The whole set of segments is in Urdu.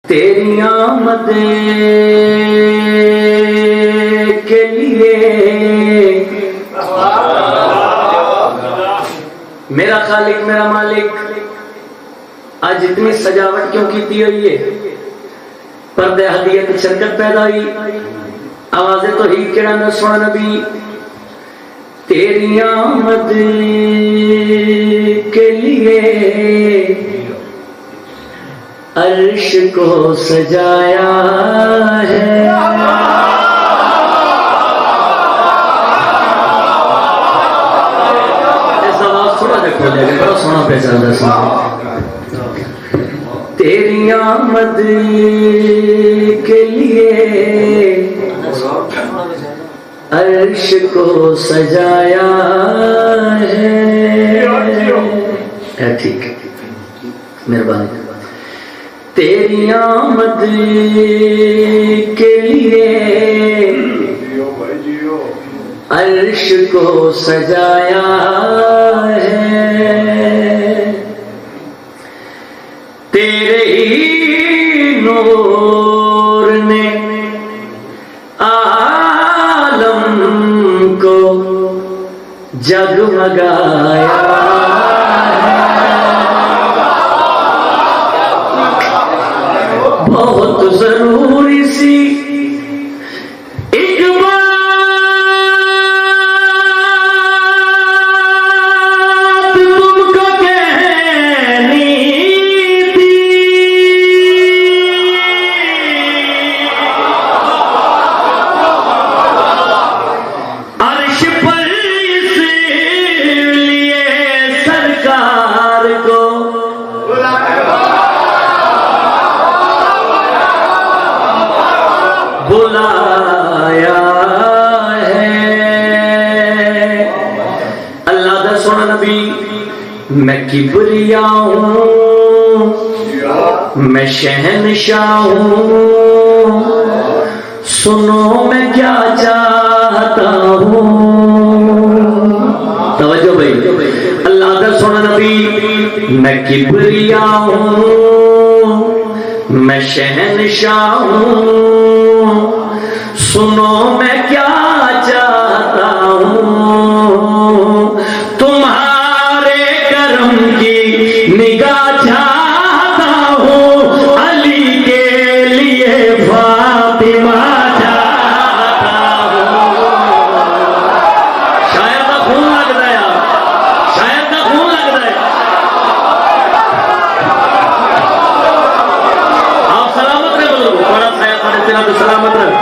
تیری آمد کے لیے میرا خالق میرا مالک آج اتنی سجاوٹ کیوں کی ہوئی ہے؟ پردے ہدیت شرکت پیدا ہوئی، آوازیں تو ہی کیڑا نہ سونا نبی. تیری آمد کے لیے عرش کو سجایا ہے، ایسا آواز تھوڑا دیکھو لے گا، بڑا سونا پہچان سنا. تیری آمد کے لیے عرش کو سجایا ہے. ٹھیک ہے، مہربانی. تیری آمد کے لیے عرش کو سجایا ہے، تیرے ہی نور نے عالم کو جگمگایا ہے. بہت ضروری سی ایک بات تم کو کہنی تھی، عرش پر اس لیے سرکار کو بلایا ہے. اللہ دا سونا نبی، میں کبریا ہوں، میں شہنشاہ ہوں، سنو میں کیا چاہتا ہوں. توجہ بھائی، اللہ دا سونا نبی، میں کبریا ہوں، میں شہنشاہ ہوں، سنو میں کیا چاہتا ہوں. تمہارے کرم کی نگاہ چاہتا ہوں، علی کے لیے فاطمہ چاہتا ہوں. شاید کا خون لگ رہا ہے، شاید کا خون لگ رہا ہے. آپ سلامت رہے بولو، بڑا سایہ کھڑے تیرا تو سلامت رہے.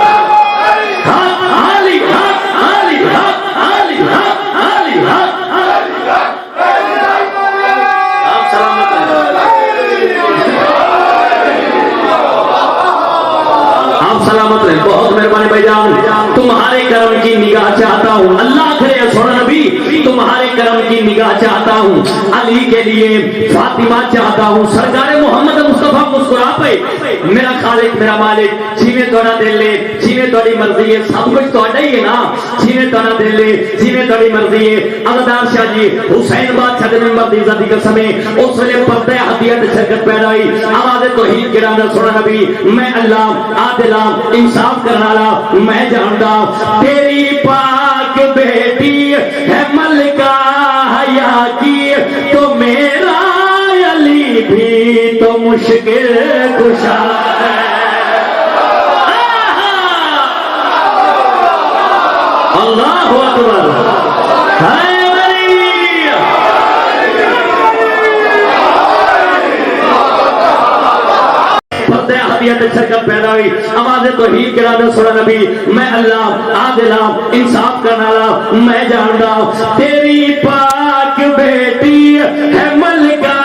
سلامت رہے. بہت مہربانی بھائی جان، تمہارے کرم کی نگاہ چاہتا ہوں. اللہ کرے سونا نبی، تمہارے کرم کی نگاہ چاہتا ہوں، علی کے لیے فاطمہ چاہتا ہوں. سرکار محمد مصطفیٰ مسکرا پے. میرا خالق میرا مالک جیویں تھوڑا دل لے، جیویں تھوڑی مرضی ہے، سب کچھ تھوڑا ہی ہے نا. جیویں تھوڑا دل لے، جیویں تھوڑی مرضی ہے. عزادار شاہ جی حسین بادشاہ دے منبر دی عزت دی قسم ہے، اس ویلے پردے ہدیت شرکت پیدا ہوئی. آواز توحید کے نام سونا نبی، میں اللہ عادل انصاف کرنا والا میں جاندا. تیری پاک بیٹی ہے ملکہ حیا کی، تو میرا علی بھی تو مشکل کشا ہے. اللہ اکبر. شرکت پیدا ہوئی. آواز توحید کے رادہ سونا نبی، میں اللہ عادل انصاف کرنا والا میں جاندا. تیری پاک بیٹی ہے ملکہ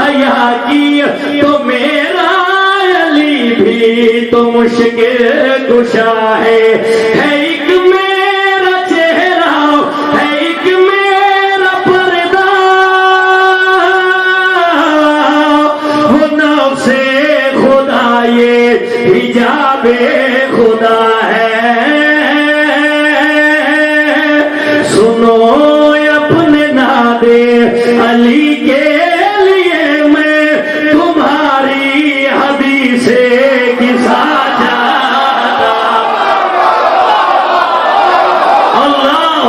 حیا کی، تو میرا علی بھی تو مشکل کشا ہے. ایک میرا چہرہ ہے، ایک میرا پردہ، وہ نفس خدا یہ حجاب خدا ہے. سنو اپنے نادے علی کے لیے میں تمہاری حدیث